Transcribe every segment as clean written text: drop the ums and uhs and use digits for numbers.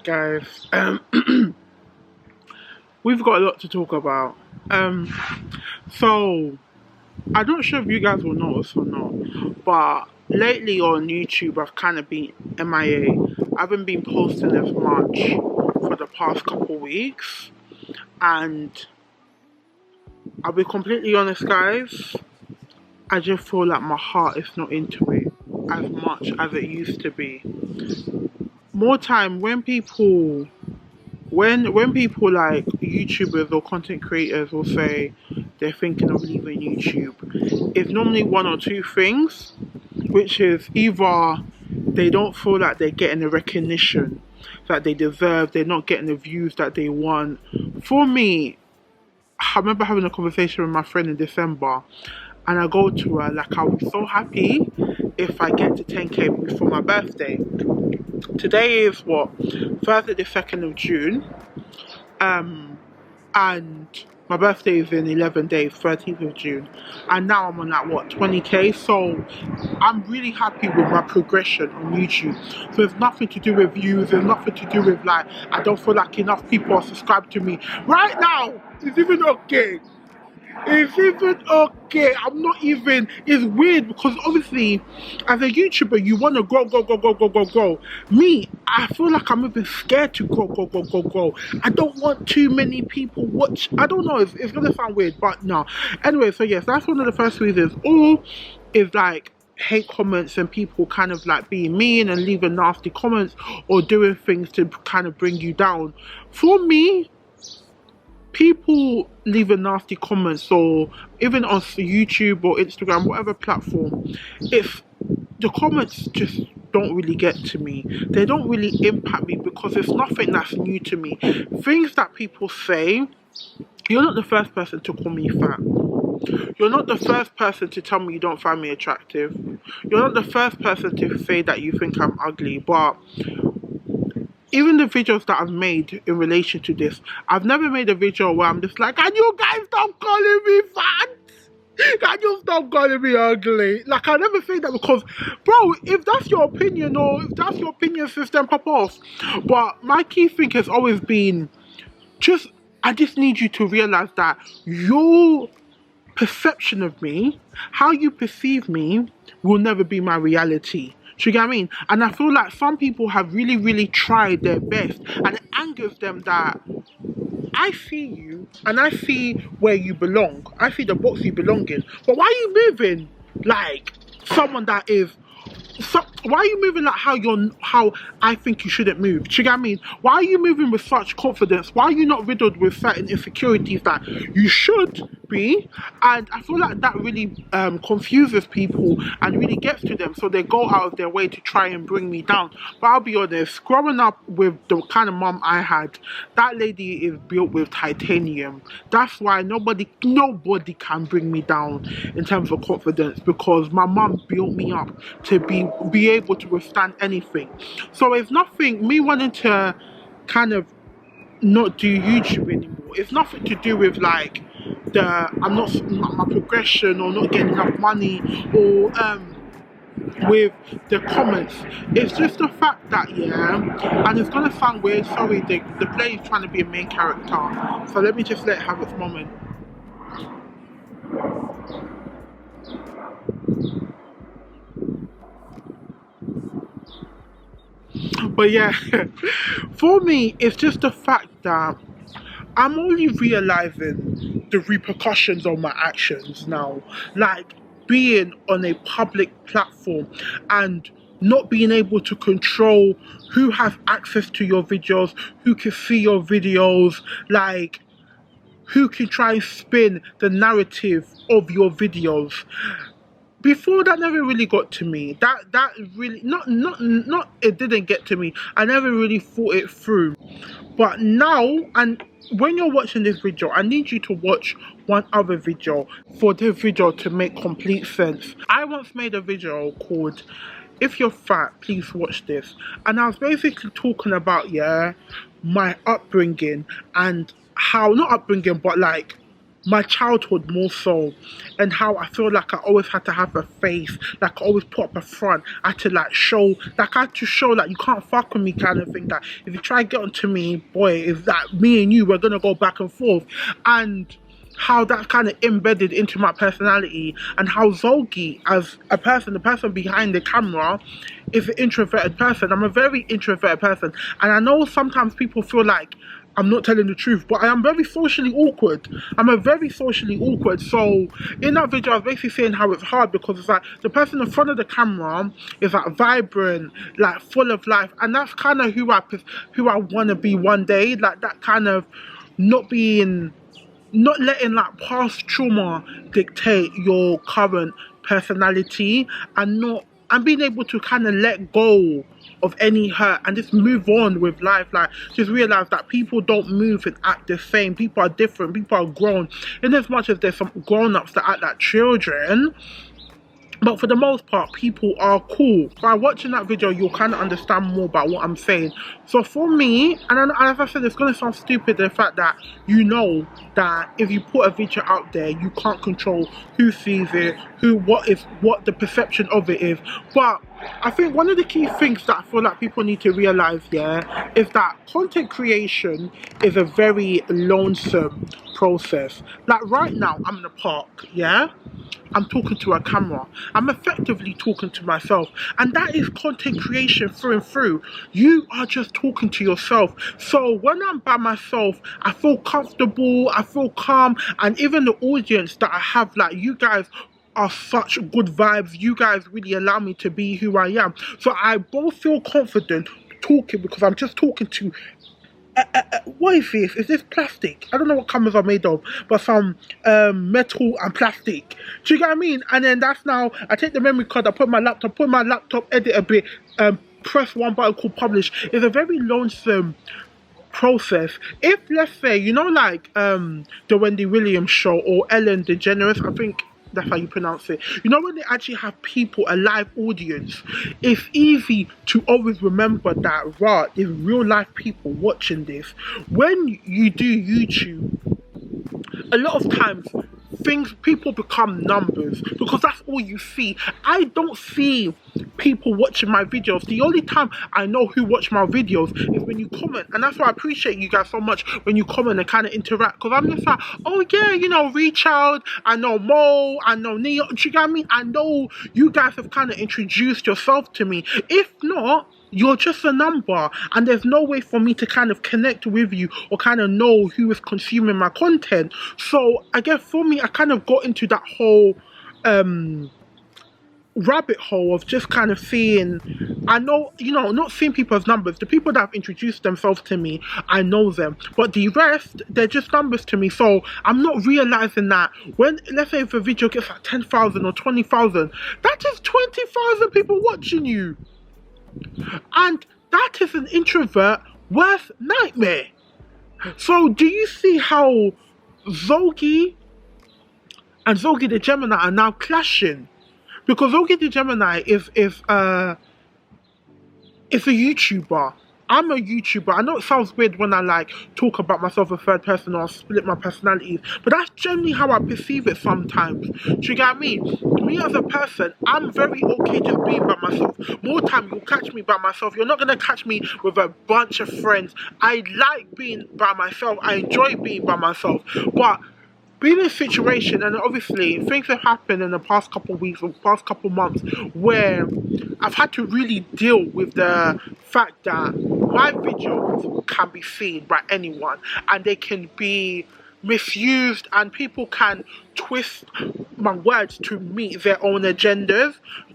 guys. We've got a lot to talk about. So I'm not sure if you guys will notice or not, but lately on YouTube I've kind of been MIA. I haven't been posting as much for the past couple weeks, and I'll be completely honest, guys. I just feel like my heart is not into it as much as it used to be. More time when people like YouTubers or content creators will say they're thinking of leaving YouTube, it's normally one or two things, which is either they don't feel like they're getting the recognition that they deserve, they're not getting the views that they want. For me, I remember having a conversation with my friend in December, and I go to her like, I'll be so happy if I get to 10k before my birthday. Today is what, Thursday the 2nd of June, and my birthday is in 11 days, 13th of June, and now I'm on like what, 20k. So I'm really happy with my progression on YouTube. So it's nothing to do with views, it's nothing to do with like I don't feel like enough people are subscribed to me right now. It's even okay. It's even okay. I'm not even. It's weird because obviously, as a YouTuber, you want to grow. Me, I feel like I'm even scared to grow. I don't want too many people watch. I don't know. It's gonna sound weird, but no. Anyway, so yes, that's one of the first reasons. All is like hate comments and people kind of like being mean and leaving nasty comments or doing things to kind of bring you down. For me, people leaving nasty comments, or even on YouTube or Instagram, whatever platform, if the comments just don't really get to me, they don't really impact me because it's nothing that's new to me. Things that people say, you're not the first person to call me fat. You're not the first person to tell me you don't find me attractive. You're not the first person to say that you think I'm ugly. But even the videos that I've made in relation to this, I've never made a video where I'm just like, can you guys stop calling me fat? Can you stop calling me ugly? Like, I never say that because, bro, if that's your opinion or if that's your opinion system, pop off. But my key thing has always been, I just need you to realize that your perception of me, how you perceive me, will never be my reality. Do you get what I mean? And I feel like some people have really, really tried their best, and it angers them that I see you and I see where you belong. I see the box you belong in. But why are you moving like someone that is? So, why are you moving like how I think you shouldn't move? Do you get what I mean? Why are you moving with such confidence? Why are you not riddled with certain insecurities that you should be? And I feel like that really confuses people and really gets to them, so they go out of their way to try and bring me down. But I'll be honest, growing up with the kind of mom I had, that lady is built with titanium. That's why nobody can bring me down in terms of confidence, because my mom built me up to be able to withstand anything. So it's nothing, me wanting to kind of not do YouTube anymore, it's nothing to do with like I'm not my progression or not getting enough money or with the comments. It's just the fact that, yeah, and it's gonna sound weird, sorry, the play is trying to be a main character, so let me just let it have its moment. But yeah, for me, it's just the fact that I'm only realizing the repercussions of my actions now. Like being on a public platform and not being able to control who has access to your videos, who can see your videos, like who can try and spin the narrative of your videos. Before, that never really got to me. That really not it didn't get to me. I never really thought it through. But now, and when you're watching this video, I need you to watch one other video for this video to make complete sense. I once made a video called "If You're Fat, Please Watch This," and I was basically talking about, yeah, my upbringing and how, not upbringing, but like my childhood more so, and how I feel like I always had to have a face, like I always put up a front. I had to like show, like I had to show like you can't fuck with me kind of thing. That if you try to get onto me, boy, is that me and you, we're gonna go back and forth. And how that kind of embedded into my personality, and how Zogie as a person, the person behind the camera, is an introverted person. I'm a very introverted person, and I know sometimes people feel like I'm not telling the truth, but I am very socially awkward. I'm a very socially awkward. So in that video, I was basically saying how it's hard because it's like the person in front of the camera is like vibrant, like full of life, and that's kind of who I want to be one day. Like that kind of not letting like past trauma dictate your current personality, and being able to kind of let go of any hurt and just move on with life. Like just realize that people don't move and act the same. People are different, people are grown, in as much as there's some grown-ups that act like children, but for the most part, people are cool. By watching that video, you'll kind of understand more about what I'm saying. So for me, and as I said, it's going to sound stupid, the fact that you know that if you put a video out there, you can't control who sees it, what the perception of it is. But I think one of the key things that I feel like people need to realize, yeah, is that content creation is a very lonesome process. Like right now, I'm in the park, yeah? I'm talking to a camera. I'm effectively talking to myself, and that is content creation through and through. You are just talking to yourself. So when I'm by myself, I feel comfortable, I feel calm, and even the audience that I have, like you guys are such good vibes. You guys really allow me to be who I am. So I both feel confident talking because I'm just talking to what is this? Is this plastic? I don't know what cameras are made of, but some metal and plastic. Do you get what I mean? And then that's now, I take the memory card, I put my laptop, edit a bit, press one button called publish. It's a very lonesome process. If, let's say, you know, like the Wendy Williams show or Ellen DeGeneres, I think that's how you pronounce it. You know, when they actually have people, a live audience, it's easy to always remember that, right, there's real life people watching this. When you do YouTube, a lot of times people become numbers because that's all you see. I don't see people watching my videos. The only time I know who watch my videos is when you comment, and that's why I appreciate you guys so much when you comment and kind of interact, because I'm just like, oh yeah, you know, Rechild, I know Mo, I know Neo. Do you get what I mean? I know you guys have kind of introduced yourself to me. If not, you're just a number, and there's no way for me to kind of connect with you or kind of know who is consuming my content. So I guess for me, I kind of got into that whole rabbit hole of just kind of seeing, I know, you know, not seeing people as numbers. The people that have introduced themselves to me, I know them, but the rest, they're just numbers to me. So I'm not realizing that when, let's say if a video gets like 10,000 or 20,000, that is 20,000 people watching you. And that is an introvert worst nightmare. So do you see how Zogie and Zogie the Gemini are now clashing? Because Zogie the Gemini is a YouTuber. I'm a YouTuber. I know it sounds weird when I like talk about myself in third person or split my personalities, but that's generally how I perceive it sometimes. Do you get what I mean? Me as a person, I'm very okay just being by myself. More time you'll catch me by myself. You're not gonna catch me with a bunch of friends. I like being by myself. I enjoy being by myself. But being in a situation, and obviously things have happened in the past couple of weeks or past couple of months where I've had to really deal with the fact that my videos can be seen by anyone and they can be misused, and people can twist my words to meet their own agendas,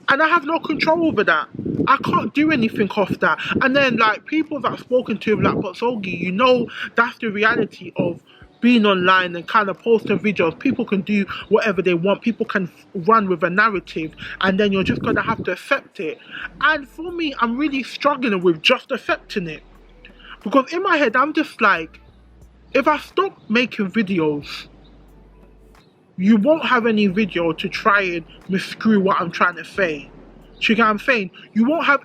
and I have no control over that. I can't do anything off that. And then like people that I've spoken to like, but Zogie, you know, that's the reality of being online and kind of posting videos. People can do whatever they want. People can run with a narrative, and then you're just gonna have to accept it. And for me, I'm really struggling with just accepting it, because in my head I'm just like, if I stop making videos, you won't have any video to try and miscrew what I'm trying to say. Do you get what I'm saying? You won't have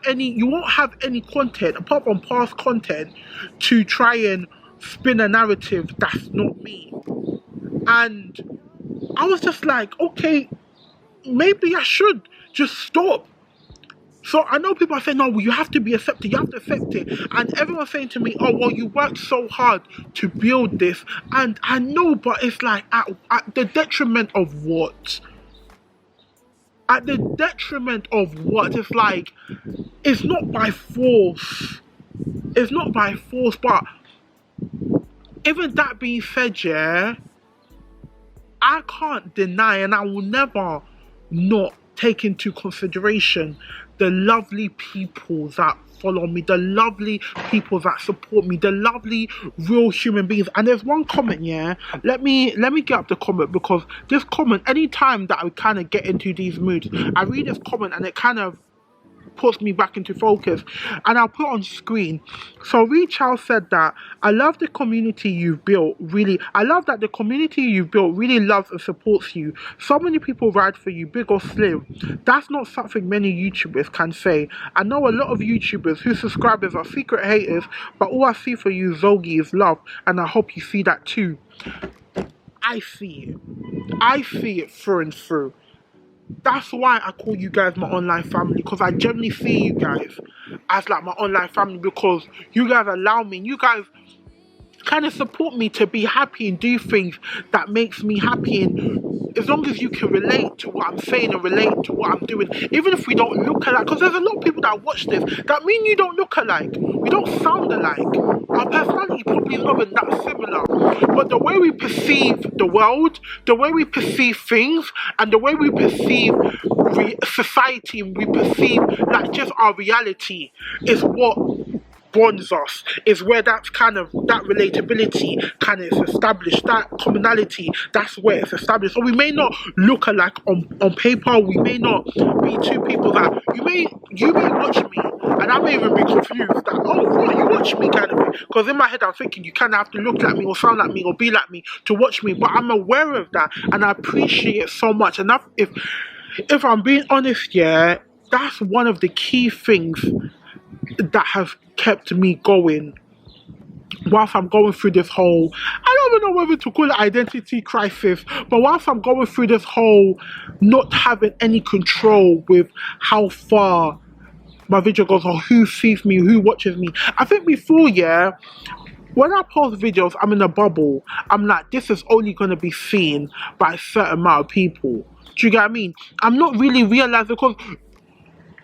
any content apart from past content to try and spin a narrative that's not me. And I was just like, okay, maybe I should just stop. So I know people are saying, no, you have to be accepted, you have to accept it. And everyone's saying to me, oh, well, you worked so hard to build this. And I know, but it's like, at the detriment of what? At the detriment of what? It's like, it's not by force. It's not by force, but even that being said, yeah, I can't deny, and I will never not take into consideration the lovely people that follow me, the lovely people that support me, the lovely real human beings. And there's one comment, yeah. Let me get up the comment, because this comment, anytime that I kind of get into these moods, I read this comment and it kind of puts me back into focus, and I'll put on screen. So Richard said that, I love the community you've built, really. I love that the community you've built really loves and supports you. So many people ride for you, big or slim. That's not something many YouTubers can say. I know a lot of YouTubers whose subscribers are secret haters, but all I see for you, Zogie, is love, and I hope you see that too. I see it. I see it through and through. That's why I call you guys my online family, because I generally see you guys as like my online family, because you guys allow me, you guys kind of support me to be happy and do things that makes me happy. And as long as you can relate to what I'm saying and relate to what I'm doing, even if we don't look alike, because there's a lot of people that watch this that mean you don't look alike, we don't sound alike, our personality probably is not even that similar, but the way we perceive the world, the way we perceive things, and the way we perceive society, and we perceive like just our reality is what bonds us, is where that's kind of, that relatability kind of is established, that commonality, that's where it's established. So we may not look alike on paper, we may not be two people that you may watch me and I may even be confused that, oh, what, you watch me kind of thing, because in my head I'm thinking you kind of have to look like me or sound like me or be like me to watch me, but I'm aware of that and I appreciate it so much. And if I'm being honest, yeah, that's one of the key things that has kept me going whilst I'm going through this whole, I don't even know whether to call it identity crisis, but whilst I'm going through this whole not having any control with how far my video goes or who sees me, who watches me. I think before, yeah, when I post videos, I'm in a bubble. I'm like, this is only going to be seen by a certain amount of people. Do you get what I mean? I'm not really realizing, because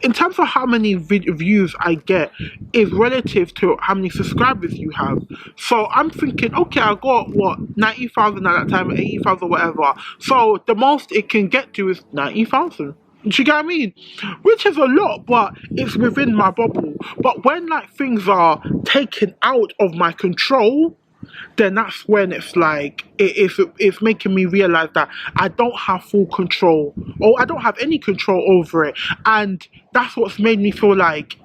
in terms of how many views I get is relative to how many subscribers you have. So I'm thinking, okay, I got what, 90,000 at that time, 80,000, whatever. So the most it can get to is 90,000. Do you get what I mean? Which is a lot, but it's within my bubble. But when like things are taken out of my control, then that's when it's like it's making me realize that I don't have full control, or I don't have any control over it. And that's what's made me feel like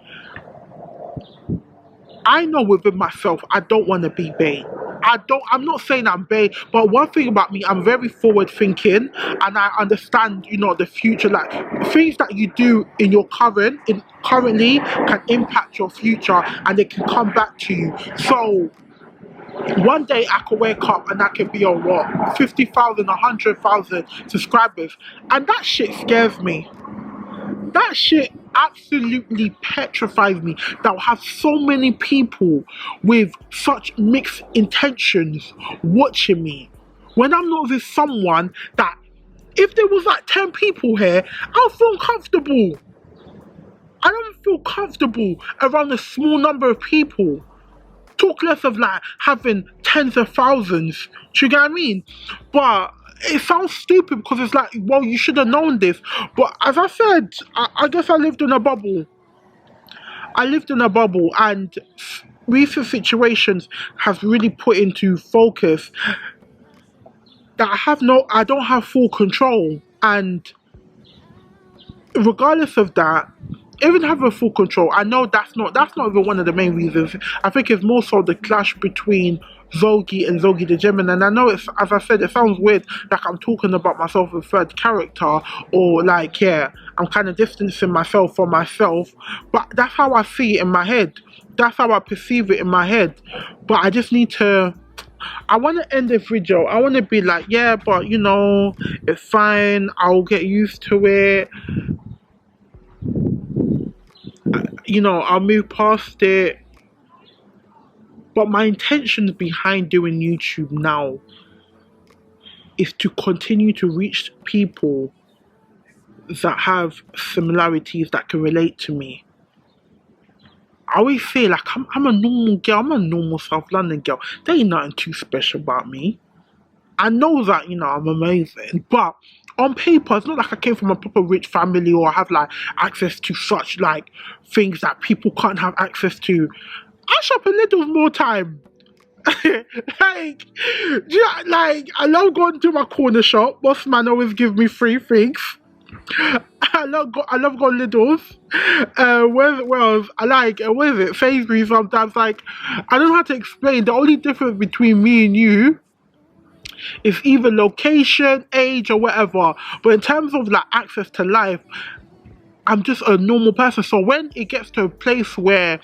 I know within myself I don't want to be Bay. I'm not saying I'm Bay, but one thing about me, I'm very forward thinking, and I understand, you know, the future. Like things that you do in your currently can impact your future, and they can come back to you. So one day I could wake up and I could be on what, 50,000, 100,000 subscribers, and that shit scares me. That shit absolutely petrifies me, that will have so many people with such mixed intentions watching me, when I'm not with someone that, if there was like 10 people here, I'll feel comfortable. I don't feel comfortable around a small number of people. Talk less of like having tens of thousands. Do you get what I mean? But it sounds stupid, because it's like, well, you should have known this. But as I said, I guess I lived in a bubble. And recent situations have really put into focus that I don't have full control. And regardless of that, even having full control, I know that's not even one of the main reasons. I think it's more so the clash between Zogie and Zogie the Gemini. And I know it's, as I said, it sounds weird, like I'm talking about myself in third character, or like, yeah, I'm kind of distancing myself from myself, but that's how I see it in my head. That's how I perceive it in my head. But I just need to I want to end the video. I want to be like, yeah, but you know, it's fine. I'll get used to it. You know, I'll move past it. But my intentions behind doing YouTube now is to continue to reach people that have similarities that can relate to me. I always say, like, I'm a normal girl. I'm a normal South London girl. There ain't nothing too special about me. I know that, you know, I'm amazing, but on paper, it's not like I came from a proper rich family or have like access to such like things that people can't have access to. I shop a little more time. Like, yeah, like I love going to my corner shop. Boss man always give me free things. I love going Lidl's. Where else? I like where is it? Sainsbury's sometimes. Like, I don't know how to explain. The only difference between me and you is either location, age, or whatever. But in terms of like access to life, I'm just a normal person. So when it gets to a place where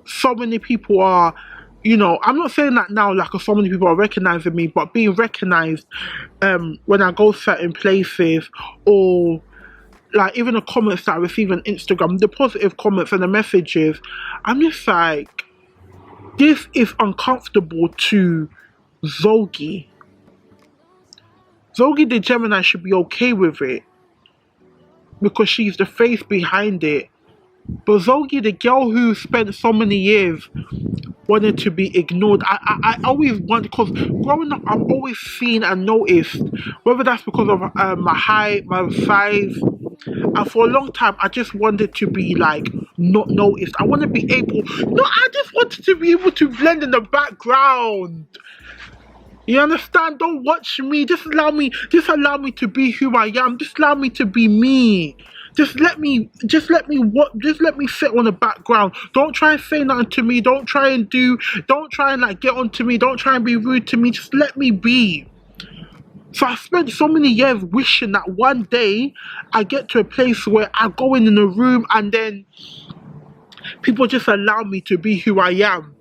so many people are, you know, I'm not saying that now like so many people are recognizing me, but being recognized when I go certain places, or like even the comments that I receive on Instagram, the positive comments and the messages, I'm just like, this is uncomfortable to Zogie. Zogie the Gemini should be okay with it because she's the face behind it. But Zogie, the girl who spent so many years wanting to be ignored, I always want, because growing up I've always seen and noticed, whether that's because of my height, my size, and for a long time I just wanted to be like not noticed. I want to be able, no, I just wanted to be able to blend in the background. You understand? Don't watch me. Just allow me to be who I am. Just allow me to be me. Just let me sit on the background. Don't try and say nothing to me. Don't try and like get onto me. Don't try and be rude to me. Just let me be. So I spent so many years wishing that one day I get to a place where I go in a room and then people just allow me to be who I am.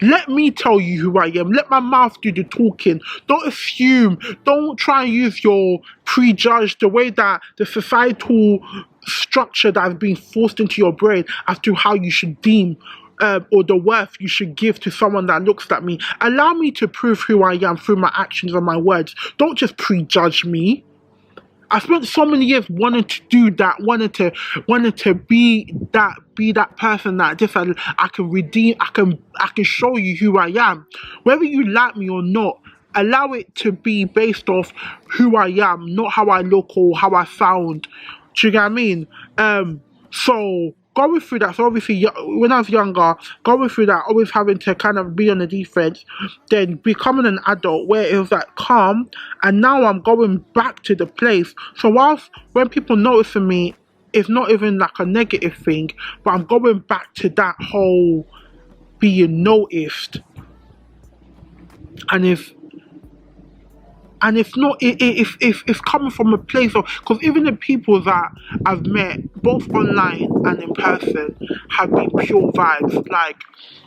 Let me tell you who I am. Let my mouth do the talking. Don't assume. Don't try and use your prejudge, the way that the societal structure that has been forced into your brain as to how you should deem or the worth you should give to someone that looks at me. Allow me to prove who I am through my actions and my words. Don't just prejudge me. I spent so many years wanting to do that, wanting to be that person that just I can redeem, I can show you who I am. Whether you like me or not, allow it to be based off who I am, not how I look or how I sound. Do you get what I mean? So going through that, so obviously when I was younger, going through that, always having to kind of be on the defense, then becoming an adult where it was like calm, and now I'm going back to the place. So whilst when people noticing me, it's not even like a negative thing, but I'm going back to that whole being noticed. And it's not, it's coming from a place of, because even the people that I've met, both online and in person, have been pure vibes. Like,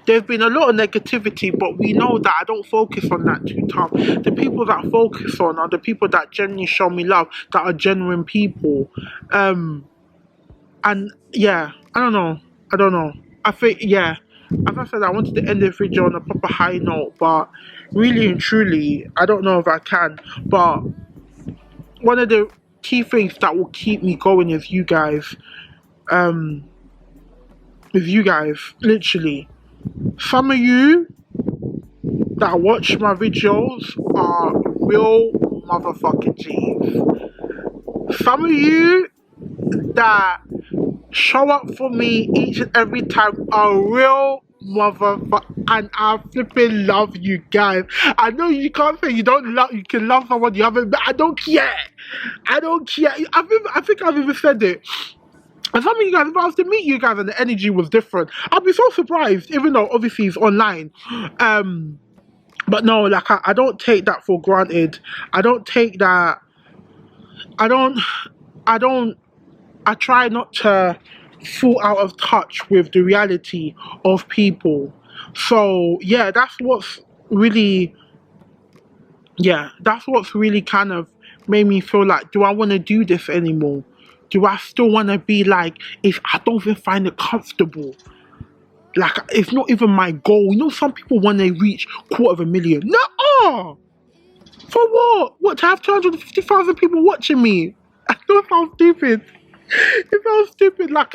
there's been a lot of negativity, but we know that I don't focus on that too tough. The people that I focus on are the people that genuinely show me love, that are genuine people. And yeah, I don't know. I think, yeah, as I said, I wanted to end the video on a proper high note, but really and truly, I don't know if I can. But one of the key things that will keep me going is you guys. Literally. Some of you that watch my videos are real motherfucking G's. Some of you that show up for me each and every time are real motherfucker, and I flipping love you guys. I know you can't say you don't love, you can love someone you haven't, but I don't care. I think I've even said it. And some of you guys, if I was to meet you guys and the energy was different, I'd be so surprised, even though obviously it's online. But no, like I don't take that for granted. I don't take that. I try not to fall out of touch with the reality of people. So yeah, that's what's really yeah, that's what's really kind of made me feel like, do I want to do this anymore? Do I still want to be like, if I don't even find it comfortable? Like, it's not even my goal. You know, some people want to reach 250,000. No, for what? What, to have 250,000 people watching me? I don't sound stupid. It sounds stupid. Like,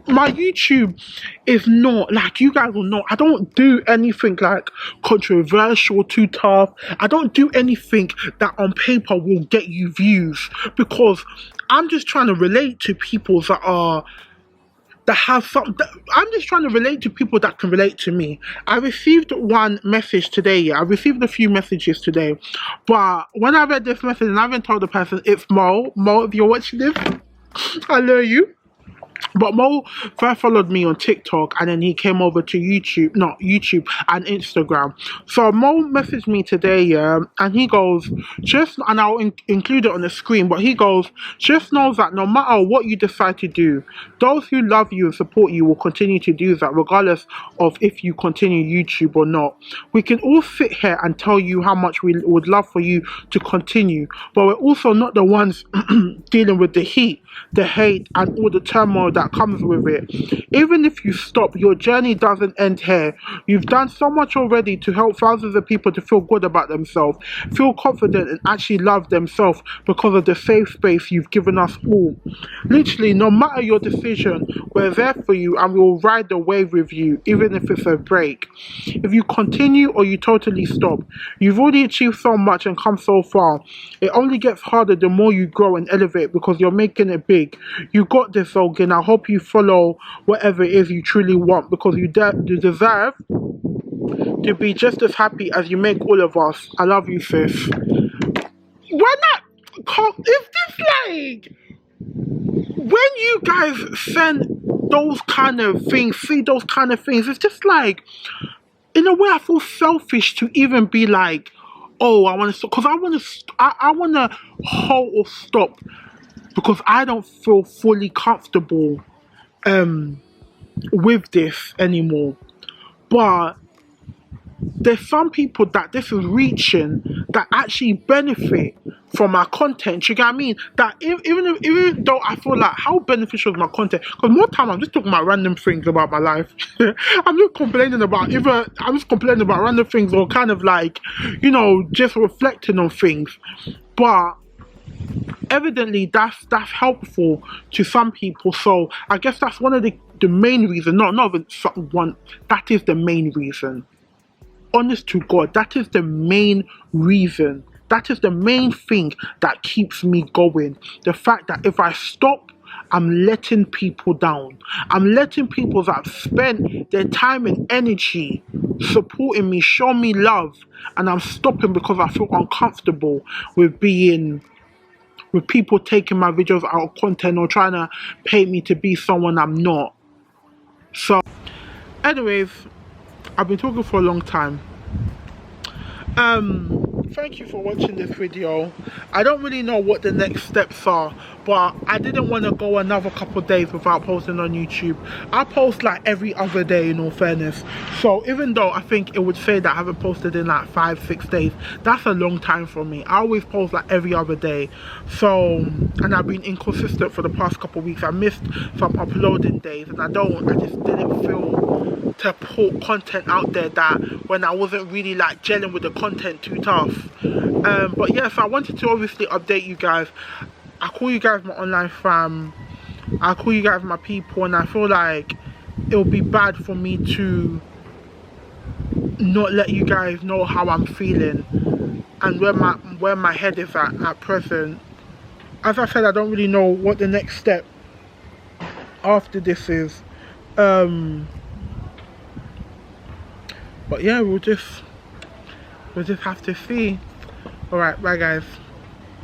my YouTube is not, like, you guys will know, I don't do anything like controversial, too tough. I don't do anything that on paper will get you views, because I'm just trying to relate to people that have some. I'm just trying to relate to people that can relate to me. I received one message today. Yeah, I received a few messages today, but when I read this message, and I haven't told the person, it's Mo. Mo, if you're watching this, I know you. But Mo first followed me on TikTok, and then he came over to YouTube, not YouTube, and Instagram. So Mo messaged me today, yeah, and he goes, and I'll include it on the screen, but he goes, just know that no matter what you decide to do, those who love you and support you will continue to do that, regardless of if you continue YouTube or not. We can all sit here and tell you how much we would love for you to continue, but we're also not the ones dealing with the heat, the hate, and all the turmoil that comes with it. Even if you stop, your journey doesn't end here. You've done so much already to help thousands of people to feel good about themselves, feel confident, and actually love themselves because of the safe space you've given us all. Literally, no matter your decision, we're there for you and we'll ride the wave with you, even if it's a break. If you continue or you totally stop, you've already achieved so much and come so far. It only gets harder the more you grow and elevate, because you're making it big. You got this, Zogie, and I hope you follow whatever it is you truly want, because you deserve to be just as happy as you make all of us. I love you, sis. Why not? Is this like, when you guys send those kind of things, see those kind of things, it's just like, in a way, I feel selfish to even be like, oh, I want to stop, because I want to halt or stop, because I don't feel fully comfortable with this anymore. But there's some people that this is reaching that actually benefit from my content. You get what I mean? That even though I feel like, how beneficial is my content? Because more time I'm just talking about random things about my life. I'm just complaining about random things, or kind of like, you know, just reflecting on things. But evidently that's helpful to some people. So I guess that's one of the main reasons. Not even one. That is the main reason. Honest to God, that is the main reason. That is the main thing that keeps me going. The fact that if I stop, I'm letting people down. I'm letting people that have spent their time and energy supporting me, show me love, and I'm stopping because I feel uncomfortable with people taking my videos out of content or trying to paint me to be someone I'm not. So, anyways, I've been talking for a long time. Thank you for watching this video. I don't really know what the next steps are, but I didn't want to go another couple of days without posting on YouTube. I post like every other day, in all fairness. So even though I think it would say that I haven't posted in like 5-6 days, that's a long time for me. I always post like every other day. So, and I've been inconsistent for the past couple of weeks. I missed some uploading days, and I just didn't feel to put content out there that when I wasn't really like gelling with the content too tough. But yes, I wanted to obviously update you guys. I call you guys my online fam, I call you guys my people, and I feel like it would be bad for me to not let you guys know how I'm feeling and where my head is at present. As I said, I don't really know what the next step after this is. But yeah, we'll just have to see. Alright, bye guys.